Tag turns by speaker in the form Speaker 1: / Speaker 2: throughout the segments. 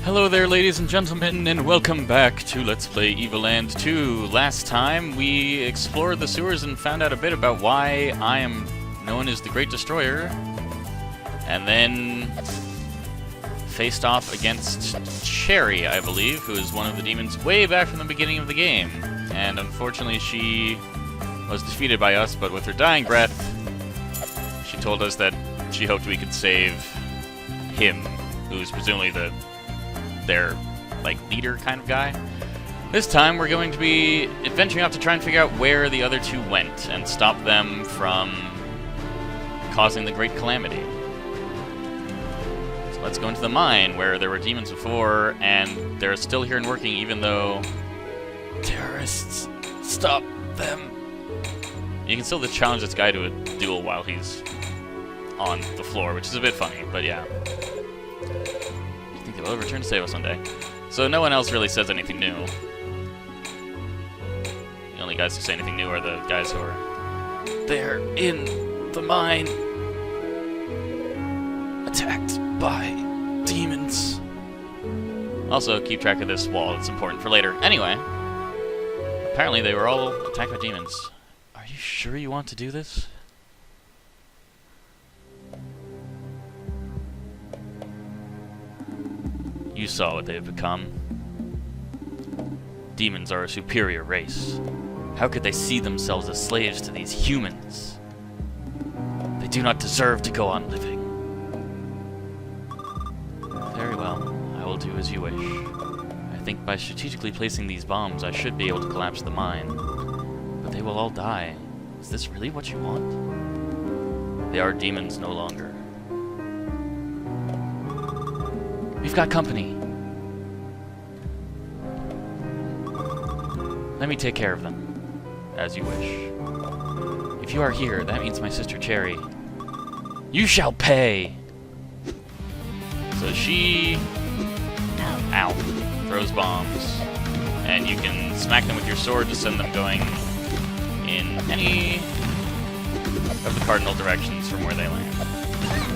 Speaker 1: Hello there, ladies and gentlemen, and welcome back to Let's Play Evoland 2. Last time, we explored the sewers and found out a bit about why I am known as the Great Destroyer, and then faced off against Cherry, I believe, who is one of the demons way back from the beginning of the game. And unfortunately, she was defeated by us, but with her dying breath, she told us that she hoped we could save him, who's presumably their leader kind of guy. This time we're going to be adventuring out to try and figure out where the other two went and stop them from causing the Great Calamity. So let's go into the mine where there were demons before and they're still here and working even though terrorists stop them. You can still challenge this guy to a duel while he's on the floor, which is a bit funny, but yeah. They'll return to save us one day. So no one else really says anything new. The only guys who say anything new are the guys who are there in the mine, attacked by demons. Also, keep track of this wall. It's important for later. Anyway, apparently they were all attacked by demons. Are you sure you want to do this? You saw what they have become. Demons are a superior race. How could they see themselves as slaves to these humans? They do not deserve to go on living. Very well. I will do as you wish. I think by strategically placing these bombs, I should be able to collapse the mine. But they will all die. Is this really what you want? They are demons no longer. We've got company. Let me take care of them, as you wish. If you are here, that means my sister Cherry. You shall pay! So she... Ow. Throws bombs. And you can smack them with your sword to send them going in any of the cardinal directions from where they land.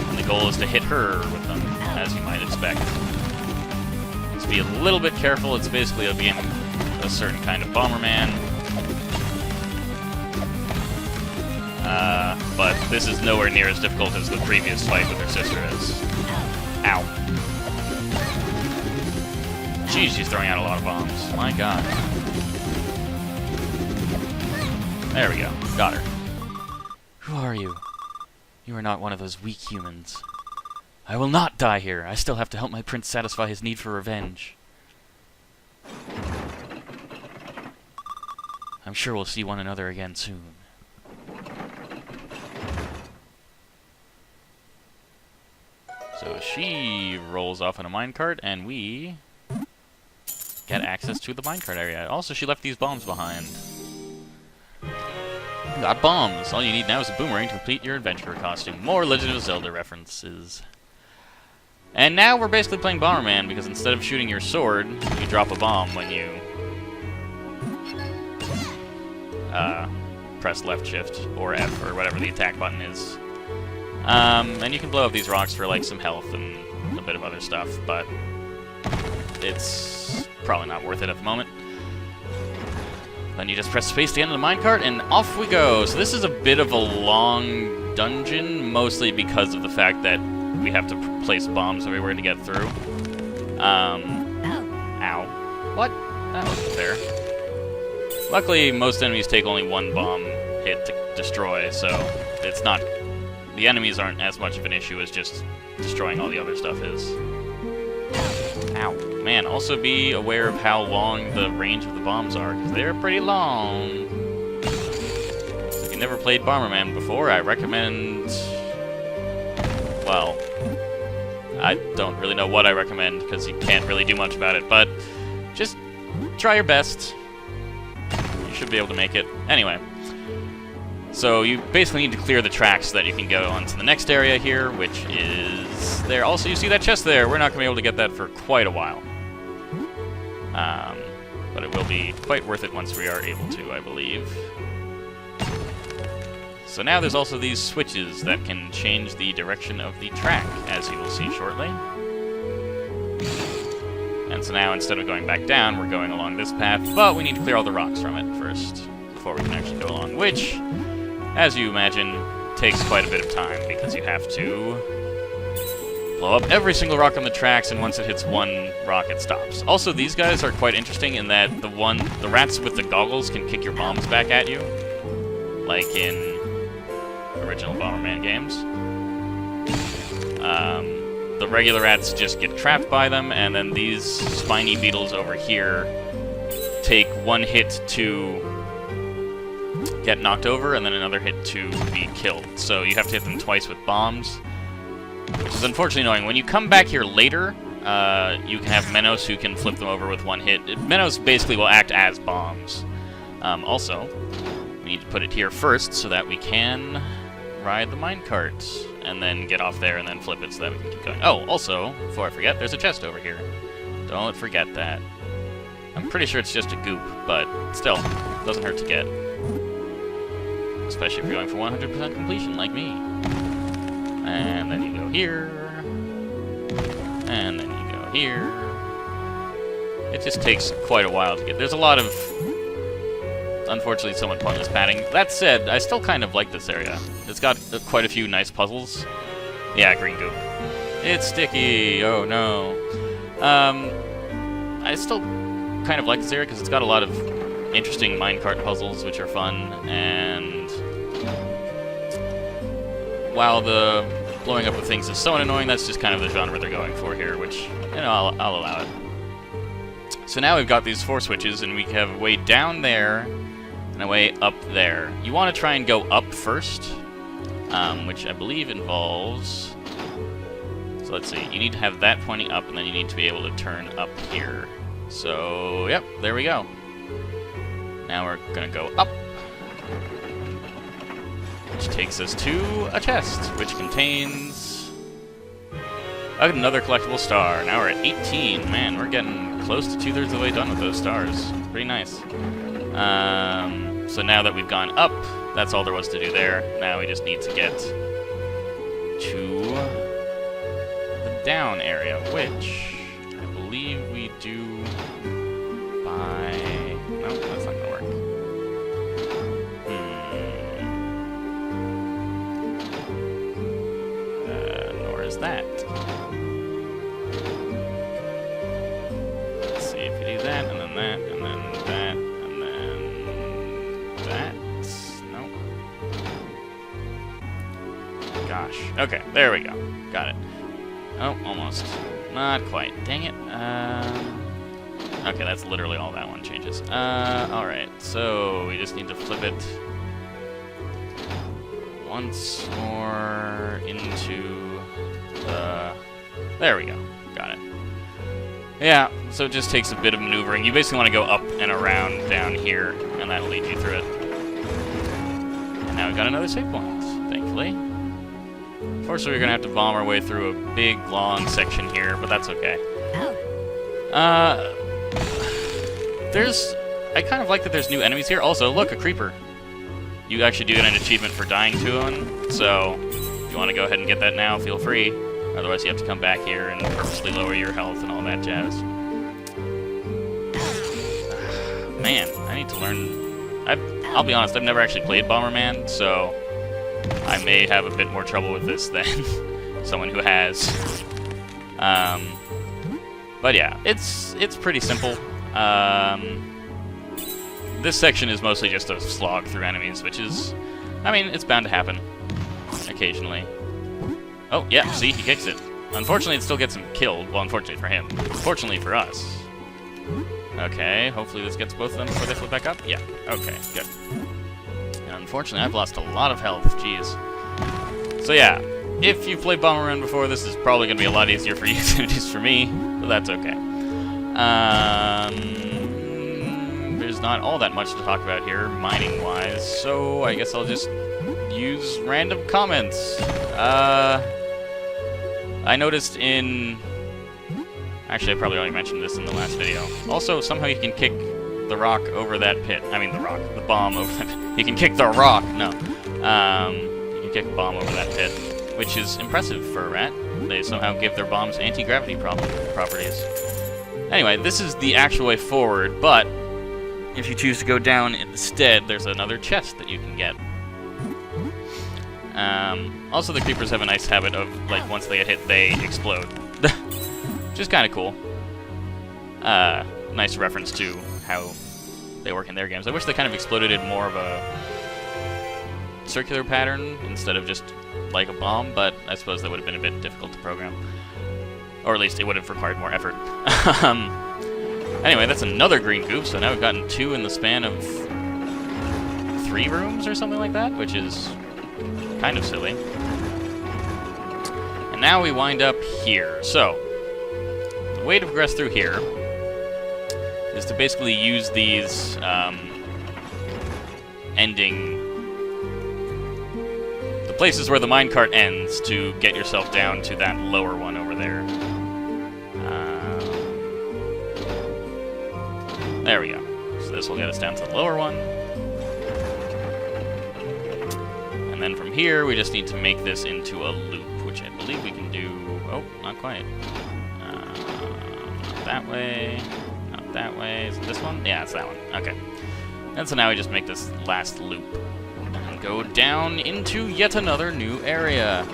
Speaker 1: And the goal is to hit her with them, as you might expect. Just be a little bit careful. It's basically a game of a certain kind of Bomberman. But this is nowhere near as difficult as the previous fight with her sister is. Ow. Jeez, she's throwing out a lot of bombs. My god. There we go. Got her. Who are you? You are not one of those weak humans. I will not die here. I still have to help my prince satisfy his need for revenge. I'm sure we'll see one another again soon. So she rolls off in a minecart, and we get access to the minecart area. Also, she left these bombs behind. Got bombs. All you need now is a boomerang to complete your adventurer costume. More Legend of Zelda references. And now we're basically playing Bomberman, because instead of shooting your sword, you drop a bomb when you press left shift or F or whatever the attack button is. And you can blow up these rocks for like some health and a bit of other stuff, but it's probably not worth it at the moment. Then you just press space to get into the minecart, and off we go. So this is a bit of a long dungeon, mostly because of the fact that we have to place bombs everywhere to get through. Ow. What? That wasn't fair. Luckily, most enemies take only one bomb hit to destroy, so it's not... The enemies aren't as much of an issue as just destroying all the other stuff is. Ow. Man, also be aware of how long the range of the bombs are, because they're pretty long. So if you've never played Bomberman before, I recommend... Well, I don't really know what I recommend, because you can't really do much about it, but just try your best. You should be able to make it. Anyway, so you basically need to clear the tracks so that you can go on to the next area here, which is there. Also, you see that chest there. We're not going to be able to get that for quite a while. But it will be quite worth it once we are able to, I believe. So now there's also these switches that can change the direction of the track, as you will see shortly. And so now, instead of going back down, we're going along this path, but we need to clear all the rocks from it first, before we can actually go along, which, as you imagine, takes quite a bit of time, because you have to blow up every single rock on the tracks, and once it hits one rock, it stops. Also, these guys are quite interesting in that the rats with the goggles can kick your bombs back at you, like in original Bomberman games. The regular rats just get trapped by them, and then these spiny beetles over here take one hit to get knocked over, and then another hit to be killed. So you have to hit them twice with bombs, which is unfortunately annoying. When you come back here later, you can have Menos who can flip them over with one hit. Menos basically will act as bombs. Also, we need to put it here first so that we can ride the minecart, and then get off there and then flip it so that we can keep going. Oh, also, before I forget, there's a chest over here. Don't forget that. I'm pretty sure it's just a goop, but still, doesn't hurt to get. Especially if you're going for 100% completion, like me. And then you go here. And then you go here. It just takes quite a while to get. There's a lot of, unfortunately, somewhat pointless padding. That said, I still kind of like this area. It's got quite a few nice puzzles. Yeah, green goop. It's sticky! Oh no. I still kind of like this area because it's got a lot of interesting minecart puzzles, which are fun, and while the blowing up of things is somewhat annoying, that's just kind of the genre they're going for here, which, you know, I'll allow it. So now we've got these 4 switches, and we have a way down there and a way up there. You want to try and go up first, which I believe involves... So let's see, you need to have that pointing up, and then you need to be able to turn up here. So, yep, there we go. Now we're gonna go up, which takes us to a chest, which contains another collectible star. Now we're at 18. Man, we're getting close to 2/3 of the way done with those stars. Pretty nice. So now that we've gone up, that's all there was to do there. Now we just need to get to the down area, which I believe we do by... No, that's not gonna work. Nor is that. Let's see if we do that, and then that, and then that, and then that. Nope. Gosh. Okay, there we go. Got it. Oh, almost. Not quite. Dang it. Okay, that's literally all that one changes. Alright, so we just need to flip it once more into the... There we go. Got it. Yeah, so it just takes a bit of maneuvering. You basically want to go up and around down here, and that'll lead you through it. And now we've got another save point, thankfully. Unfortunately, we're going to have to bomb our way through a big, long section here, but that's okay. I kind of like that there's new enemies here. Also, look, a creeper. You actually do get an achievement for dying to one, so if you want to go ahead and get that now, feel free. Otherwise, you have to come back here and purposely lower your health and all that jazz. Man, I need to learn... I'll be honest, I've never actually played Bomberman, so I may have a bit more trouble with this than someone who has. But yeah, it's pretty simple. This section is mostly just a slog through enemies, which is, I mean, it's bound to happen occasionally. Oh, yeah, see, he kicks it. Unfortunately, it still gets him killed. Well, unfortunately for him. Fortunately for us. Okay, hopefully this gets both of them before they flip back up. Yeah, okay, good. And unfortunately, I've lost a lot of health. Jeez. So yeah, if you've played Bomberman before, this is probably going to be a lot easier for you than it is for me, but that's okay. There's not all that much to talk about here, mining-wise, so I guess I'll just use random comments. I noticed in... Actually, I probably already mentioned this in the last video. Also, somehow you can kick the rock over that pit. I mean, the bomb over that pit. You can kick the rock! No. You can kick a bomb over that pit, which is impressive for a rat. They somehow give their bombs anti-gravity properties. Anyway, this is the actual way forward, but if you choose to go down instead, there's another chest that you can get. Also, the creepers have a nice habit of, like, once they get hit, they explode. Which is kind of cool. Nice reference to how they work in their games. I wish they kind of exploded in more of a circular pattern instead of just like a bomb, but I suppose that would have been a bit difficult to program. Or at least it would have required more effort. Anyway, that's another green goop, so now we've gotten 2 in the span of 3 rooms or something like that, which is kind of silly. And now we wind up here. So, the way to progress through here is to basically use these the places where the minecart ends to get yourself down to that lower one over there. There we go. So this will get us down to the lower one. And then from here, we just need to make this into a loop, which I believe we can do... Oh, not quite. Not that way. Not that way. Is it this one? Yeah, it's that one. Okay. And so now we just make this last loop. And go down into yet another new area.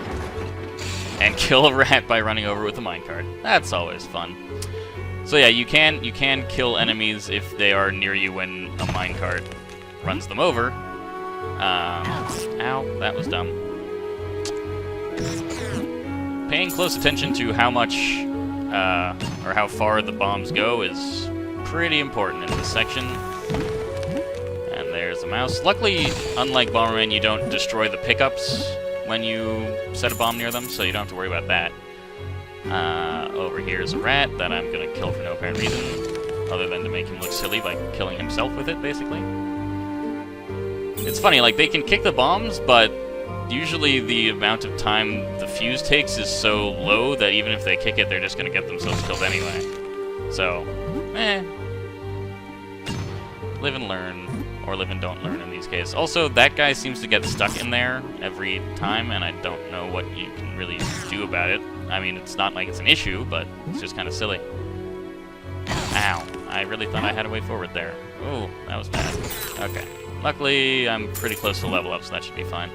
Speaker 1: And kill a rat by running over with a minecart. That's always fun. So yeah, you can kill enemies if they are near you when a minecart runs them over. Ow, that was dumb. Paying close attention to how much, or how far the bombs go is pretty important in this section. And there's a mouse. Luckily, unlike Bomberman, you don't destroy the pickups when you set a bomb near them, so you don't have to worry about that. Over here is a rat that I'm gonna kill for no apparent reason, other than to make him look silly by killing himself with it, basically. It's funny, like, they can kick the bombs, but usually the amount of time the fuse takes is so low that even if they kick it, they're just gonna get themselves killed anyway. So, live and learn, or live and don't learn in these cases. Also, that guy seems to get stuck in there every time, and I don't know what you can really do about it. I mean, it's not like it's an issue, but it's just kind of silly. Ow. I really thought I had a way forward there. Oh, that was bad. Okay. Luckily, I'm pretty close to level up, so that should be fine.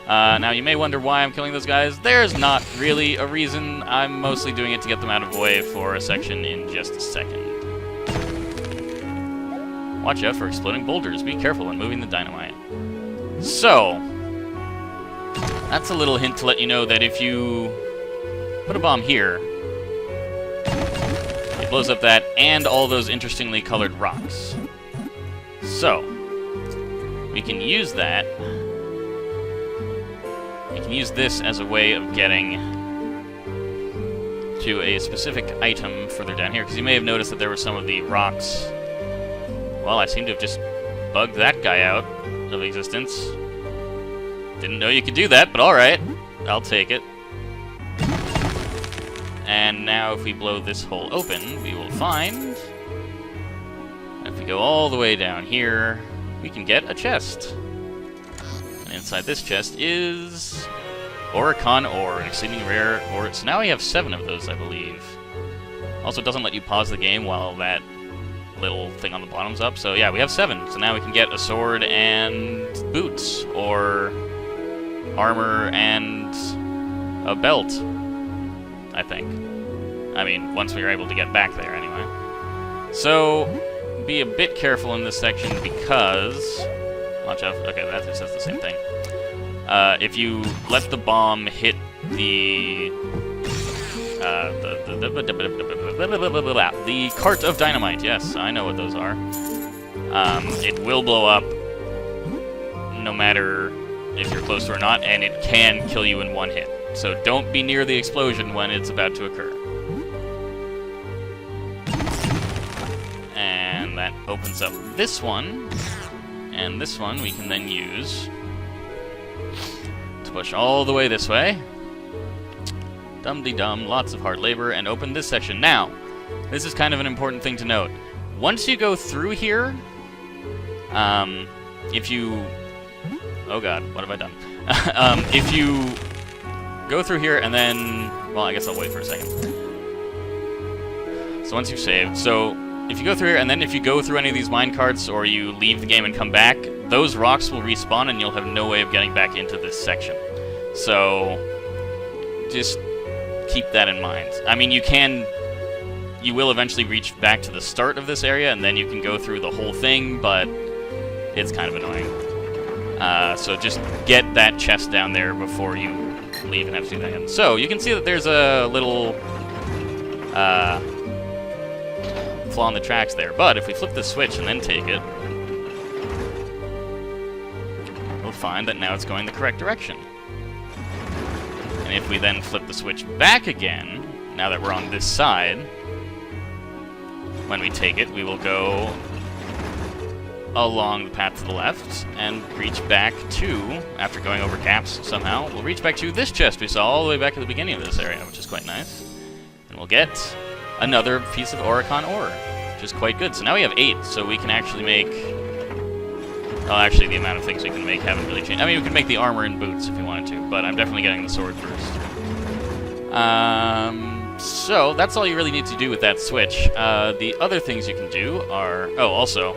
Speaker 1: Now, you may wonder why I'm killing those guys. There's not really a reason. I'm mostly doing it to get them out of the way for a section in just a second. Watch out for exploding boulders. Be careful when moving the dynamite. So, that's a little hint to let you know that if you put a bomb here, it blows up that and all those interestingly colored rocks. So, we can use that. We can use this as a way of getting to a specific item further down here, because you may have noticed that there were some of the rocks. Well, I seem to have just bugged that guy out of existence. Didn't know you could do that, but alright. I'll take it. And now if we blow this hole open, we will find... If we go all the way down here, we can get a chest. And inside this chest is... Oricon ore, an exceedingly rare ore. So now we have 7 of those, I believe. Also, it doesn't let you pause the game while that little thing on the bottom's up. So yeah, we have 7. So now we can get a sword and boots, or armor and a belt, I think. I mean, once we are able to get back there, anyway. So, be a bit careful in this section because... Watch out. Okay, that just says the same thing. If you let the bomb hit the cart of dynamite, yes, I know what those are. It will blow up no matter if you're close to or not, and it can kill you in one hit. So don't be near the explosion when it's about to occur. And that opens up this one, and this one we can then use to push all the way this way. Dum-de-dum, lots of hard labor, and open this section. Now, this is kind of an important thing to note. Once you go through here, if you... Oh god, what have I done? If you go through here and then... Well, I guess I'll wait for a second. So once you've saved, so if you go through here, and then if you go through any of these minecarts or you leave the game and come back, those rocks will respawn and you'll have no way of getting back into this section. So just keep that in mind. I mean, you will eventually reach back to the start of this area, and then you can go through the whole thing, but it's kind of annoying. So just get that chest down there before you leave and have to do that again. So you can see that there's a little flaw in the tracks there, but if we flip the switch and then take it, we'll find that now it's going the correct direction. And if we then flip the switch back again, now that we're on this side, when we take it, we will go along the path to the left and reach back to, after going over gaps somehow, we'll reach back to this chest we saw all the way back at the beginning of this area, which is quite nice. And we'll get another piece of Oricon ore, which is quite good. So now we have 8, so we can actually make... Well, actually, the amount of things we can make haven't really changed. I mean, we can make the armor and boots if you wanted to, but I'm definitely getting the sword first. So that's all you really need to do with that switch. The other things you can do are... Oh, also,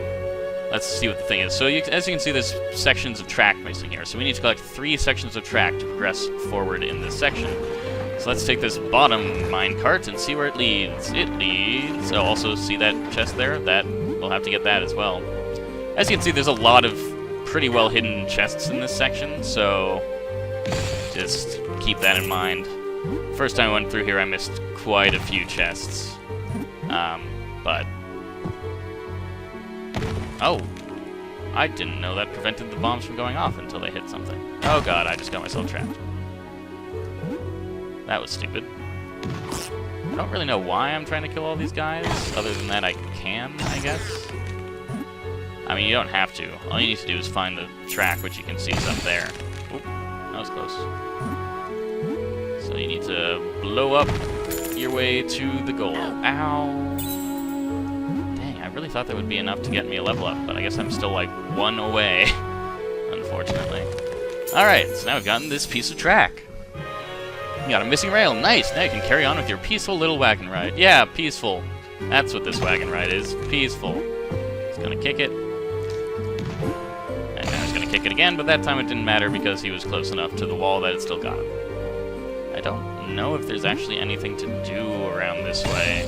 Speaker 1: let's see what the thing is. So as you can see, there's sections of track missing here. So we need to collect 3 sections of track to progress forward in this section. So let's take this bottom minecart and see where it leads. It leads... Oh, also see that chest there? We'll have to get that as well. As you can see, there's a lot of pretty well hidden chests in this section, so just keep that in mind. First time I went through here, I missed quite a few chests. But... Oh! I didn't know that prevented the bombs from going off until they hit something. Oh god, I just got myself trapped. That was stupid. I don't really know why I'm trying to kill all these guys, other than that I can, I guess. I mean, you don't have to. All you need to do is find the track, which you can see is up there. Oop, that was close. So you need to blow up your way to the goal. Ow! Dang, I really thought that would be enough to get me a level up, but I guess I'm still like 1 away, unfortunately. Alright, so now we've gotten this piece of track. You got a missing rail, nice! Now you can carry on with your peaceful little wagon ride. Yeah, peaceful. That's what this wagon ride is, peaceful. It's gonna kick it. And now he's gonna kick it again, but that time it didn't matter because he was close enough to the wall that it still got him. I don't know if there's actually anything to do around this way.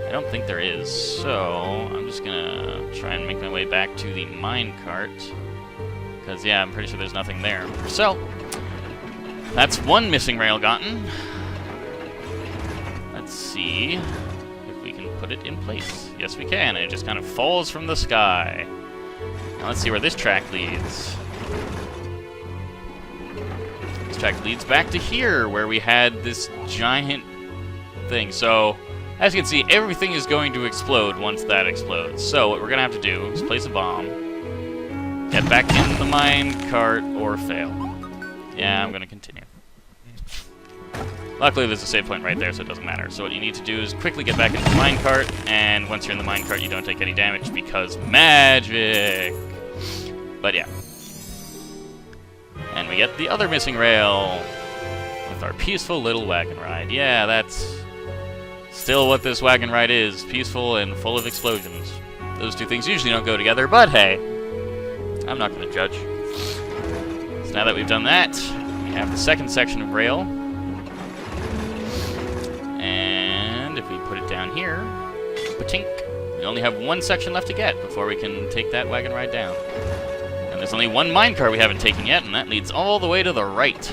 Speaker 1: I don't think there is, so I'm just gonna try and make my way back to the minecart. Because, yeah, I'm pretty sure there's nothing there. So, that's 1 missing rail gotten. Let's see if we can put it in place. Yes, we can. It just kind of falls from the sky. Now let's see where this track leads. This track leads back to here, where we had this giant thing. So, as you can see, everything is going to explode once that explodes. So, what we're going to have to do is place a bomb, get back in the minecart, or fail. Yeah, I'm going to continue. Luckily, there's a save point right there, so it doesn't matter. So what you need to do is quickly get back into the minecart, and once you're in the minecart, you don't take any damage because magic! But yeah. And we get the other missing rail with our peaceful little wagon ride. Yeah, that's still what this wagon ride is. Peaceful and full of explosions. Those two things usually don't go together, but hey, I'm not going to judge. So now that we've done that, we have the second section of rail. And if we put it down here, patink, we only have 1 section left to get before we can take that wagon ride down. And there's only 1 minecart we haven't taken yet, and that leads all the way to the right.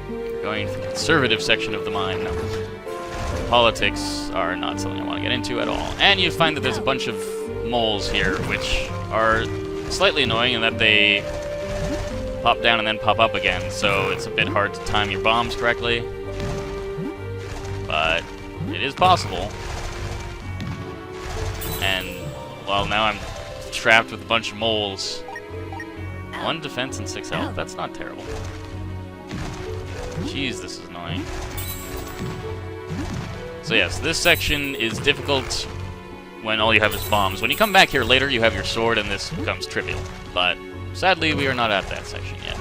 Speaker 1: We're going to the conservative section of the mine. No. Politics are not something I want to get into at all. And you find that there's a bunch of moles here, which are slightly annoying in that they pop down and then pop up again, so it's a bit hard to time your bombs correctly. But it is possible. And, well, now I'm trapped with a bunch of moles. 1 defense and 6 health. That's not terrible. Jeez, this is annoying. So yes, this section is difficult when all you have is bombs. When you come back here later, you have your sword, and this becomes trivial. But sadly, we are not at that section yet.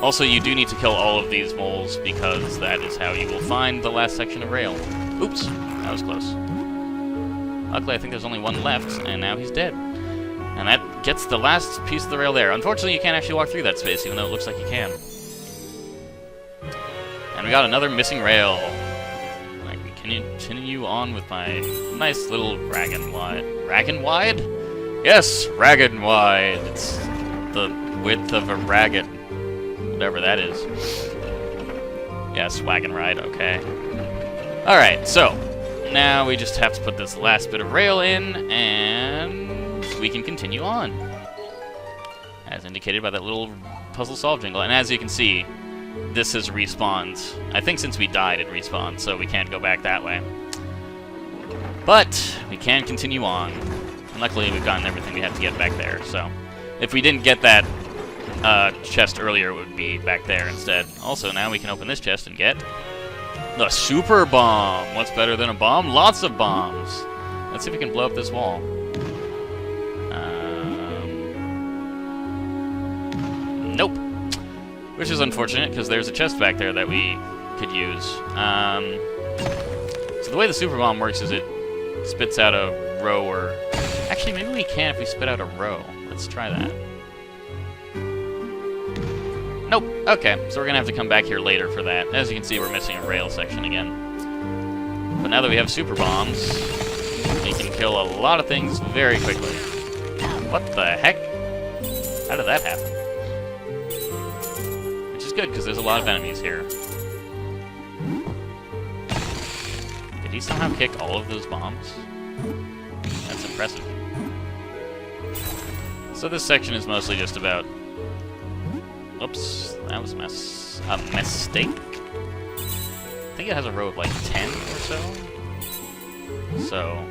Speaker 1: Also, you do need to kill all of these moles, because that is how you will find the last section of rail. Oops, that was close. Luckily, I think there's only one left, and now he's dead. And that gets the last piece of the rail there. Unfortunately, you can't actually walk through that space, even though it looks like you can. And we got another missing rail. I can continue on with my nice little Ragged Wide. Ragged Wide? Yes, Ragged Wide. It's the width of a ragged, whatever that is. Yes, wagon ride, okay. Alright, so now we just have to put this last bit of rail in, and we can continue on. As indicated by that little puzzle solve jingle. And as you can see, this has respawned. I think since we died, it respawned, so we can't go back that way. But we can continue on. And luckily, we've gotten everything we have to get back there, so if we didn't get that chest earlier, it would be back there instead. Also, now we can open this chest and get the super bomb. What's better than a bomb? Lots of bombs. Let's see if we can blow up this wall. Nope. Which is unfortunate, because there's a chest back there that we could use. So the way the super bomb works is it spits out a row, or... Actually, maybe we can if we spit out a row. Let's try that. Nope. Okay, so we're going to have to come back here later for that. As you can see, we're missing a rail section again. But now that we have super bombs, we can kill a lot of things very quickly. What the heck? How did that happen? Which is good, because there's a lot of enemies here. Did he somehow kick all of those bombs? That's impressive. So this section is mostly just about... Whoops, that was a mistake. I think it has a row of like 10 or so. So...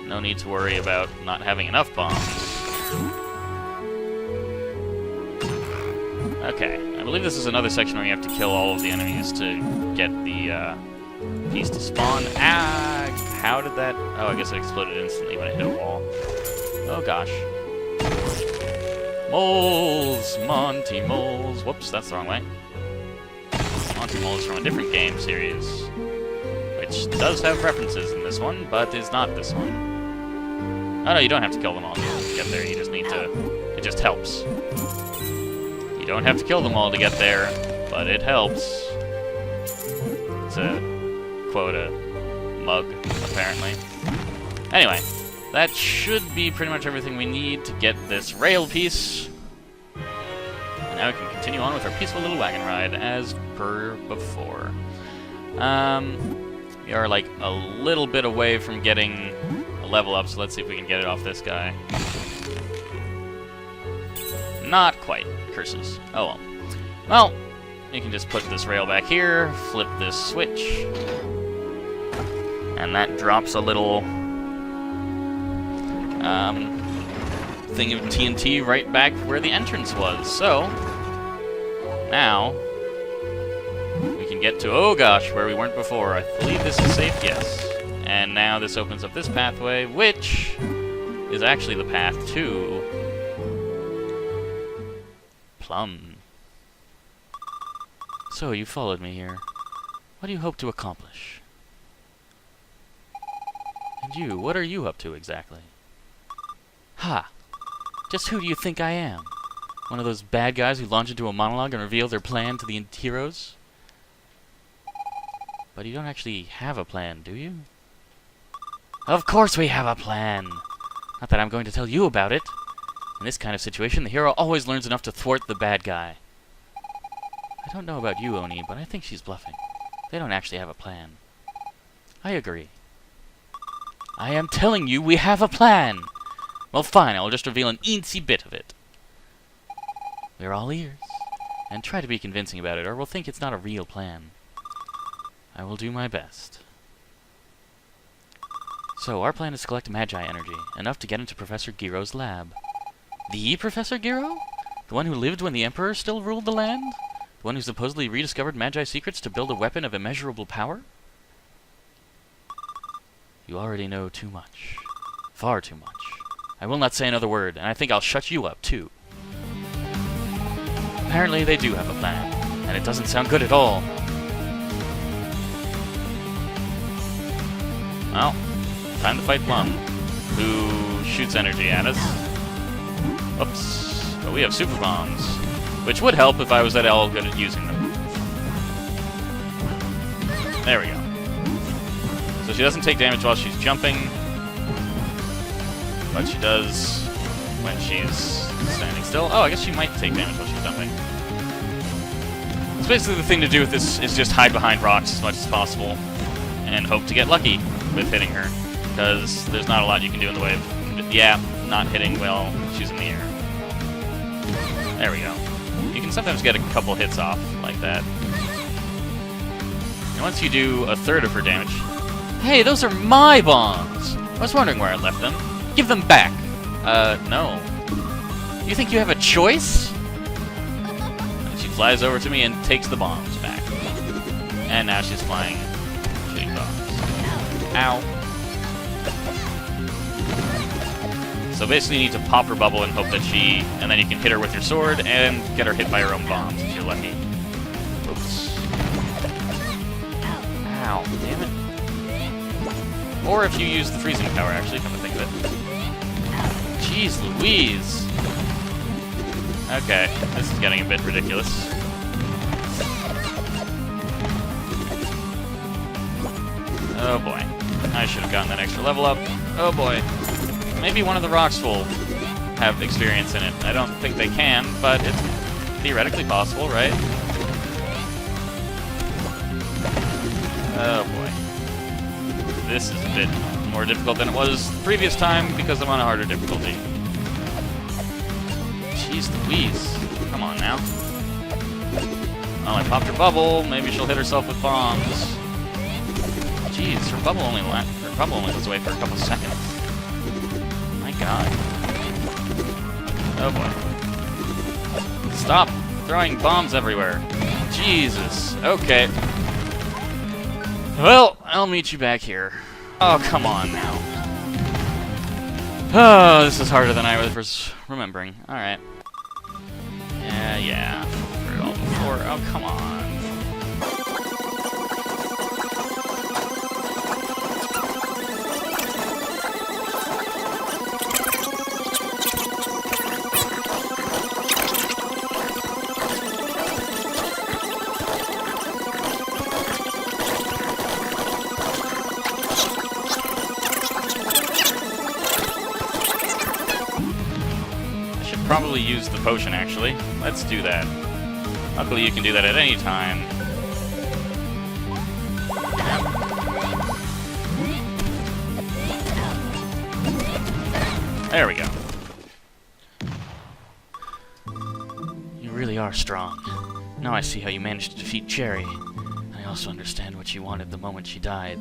Speaker 1: no need to worry about not having enough bombs. Okay, I believe this is another section where you have to kill all of the enemies to get the piece to spawn. Ah! How did that... Oh, I guess it exploded instantly when it hit a wall. Oh gosh. Moles! Monty Moles! Whoops, that's the wrong way. Monty Moles from a different game series, which does have references in this one, but is not this one. Oh no, you don't have to kill them all to get there, you just need to... It just helps. You don't have to kill them all to get there, but it helps. To quote a mug, apparently. Anyway, that should be pretty much everything we need to get this rail piece. And now we can continue on with our peaceful little wagon ride, as per before. We are like a little bit away from getting a level up, so let's see if we can get it off this guy. Not quite. Curses. Oh well. Well, you can just put this rail back here, flip this switch, and that drops a little thing of TNT right back where the entrance was. So, now, we can get to, oh gosh, where we weren't before. I believe this is safe, yes. And now this opens up this pathway, which is actually the path to Plum. So, you followed me here. What do you hope to accomplish? And you, what are you up to exactly? Ha! Just who do you think I am? One of those bad guys who launch into a monologue and reveal their plan to the heroes? But you don't actually have a plan, do you? Of course we have a plan! Not that I'm going to tell you about it. In this kind of situation, the hero always learns enough to thwart the bad guy. I don't know about you, Oni, but I think she's bluffing. They don't actually have a plan. I agree. I am telling you we have a plan! Well, fine, I'll just reveal an eensy bit of it. We're all ears. And try to be convincing about it, or we'll think it's not a real plan. I will do my best. So, our plan is to collect Magi energy, enough to get into Professor Giro's lab. The Professor Giro? The one who lived when the Emperor still ruled the land? The one who supposedly rediscovered Magi secrets to build a weapon of immeasurable power? You already know too much. Far too much. I will not say another word, and I think I'll shut you up, too. Apparently they do have a plan, and it doesn't sound good at all. Well, time to fight Plum, who shoots energy at us. Oops. But we have super bombs, which would help if I was at all good at using them. There we go. So she doesn't take damage while she's jumping, but she does when she's standing still. Oh, I guess she might take damage while she's jumping. So basically the thing to do with this is just hide behind rocks as much as possible and hope to get lucky with hitting her, because there's not a lot you can do in the way of, yeah, not hitting while she's in the air. There we go. You can sometimes get a couple hits off like that. And once you do a third of her damage... Hey, those are my bombs! I was wondering where I left them. Give them back. No. You think you have a choice? And she flies over to me and takes the bombs back. And now she's flying, shooting bombs. Ow. So basically you need to pop her bubble and hope that she... And then you can hit her with your sword and get her hit by her own bombs if you're lucky. Oops. Ow, damn it. Or if you use the freezing power, actually, come to think of it. Jeez Louise. Okay, this is getting a bit ridiculous. Oh boy. I should have gotten that extra level up. Oh boy. Maybe one of the rocks will have experience in it. I don't think they can, but it's theoretically possible, right? Oh boy. This is a bit more difficult than it was the previous time because I'm on a harder difficulty. Jeez Louise. Come on now. Oh, I popped her bubble. Maybe she'll hit herself with bombs. Jeez, her bubble only goes away for a couple seconds. My god. Oh boy. Stop throwing bombs everywhere. Jesus. Okay. Well, I'll meet you back here. Oh, come on now. Oh, this is harder than I was remembering. Alright. Yeah. Heard it all before. Oh, come on. Probably use the potion, actually. Let's do that. Luckily, you can do that at any time. There we go. You really are strong. Now I see how you managed to defeat Cherry. I also understand what she wanted the moment she died.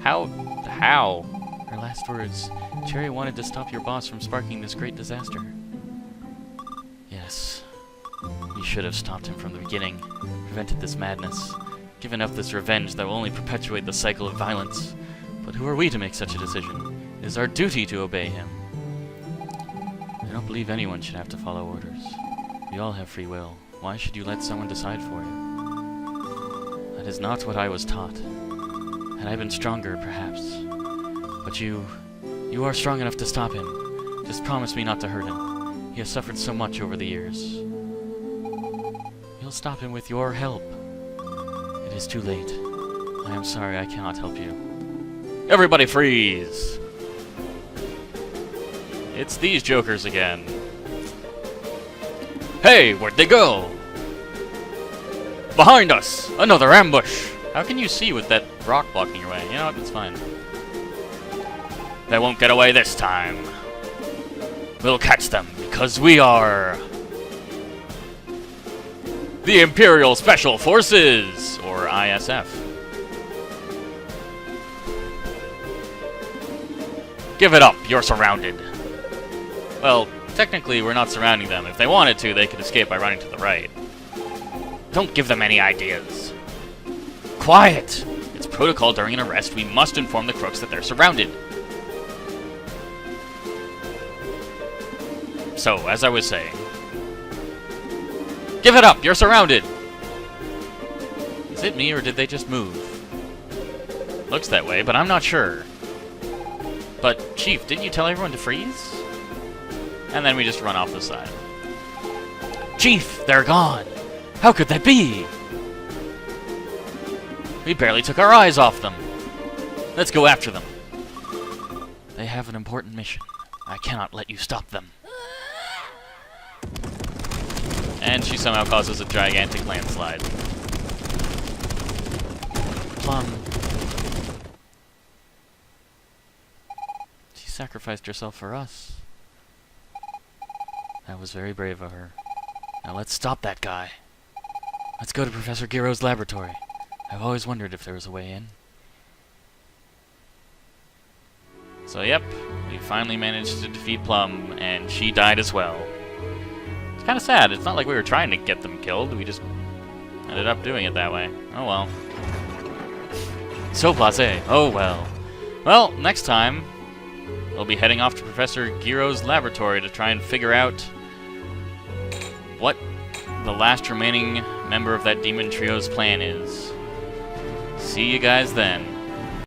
Speaker 1: How? Her last words. Cherry wanted to stop your boss from sparking this great disaster. Yes. You should have stopped him from the beginning, prevented this madness, given up this revenge that will only perpetuate the cycle of violence. But who are we to make such a decision? It is our duty to obey him. I don't believe anyone should have to follow orders. We all have free will. Why should you let someone decide for you? That is not what I was taught. Had I been stronger, perhaps. But you are strong enough to stop him. Just promise me not to hurt him. He has suffered so much over the years. You'll stop him with your help. It is too late. I am sorry I cannot help you. Everybody freeze! It's these jokers again. Hey, where'd they go? Behind us! Another ambush! How can you see with that rock blocking your way? You know what, it's fine. They won't get away this time. We'll catch them, because we are... the Imperial Special Forces, or ISF. Give it up, you're surrounded. Well, technically we're not surrounding them. If they wanted to, they could escape by running to the right. Don't give them any ideas. Quiet! It's protocol during an arrest. We must inform the crooks that they're surrounded. So, as I was saying... Give it up! You're surrounded! Is it me, or did they just move? Looks that way, but I'm not sure. But, Chief, didn't you tell everyone to freeze? And then we just run off the side. Chief, they're gone! How could that be? We barely took our eyes off them. Let's go after them. They have an important mission. I cannot let you stop them. And she somehow causes a gigantic landslide. Plum. She sacrificed herself for us. That was very brave of her. Now let's stop that guy. Let's go to Professor Giro's laboratory. I've always wondered if there was a way in. So yep, we finally managed to defeat Plum, and she died as well. It's kind of sad. It's not like we were trying to get them killed. We just ended up doing it that way. Oh well. So blasé. Oh well. Well, next time, we'll be heading off to Professor Giro's laboratory to try and figure out what the last remaining member of that demon trio's plan is. See you guys then.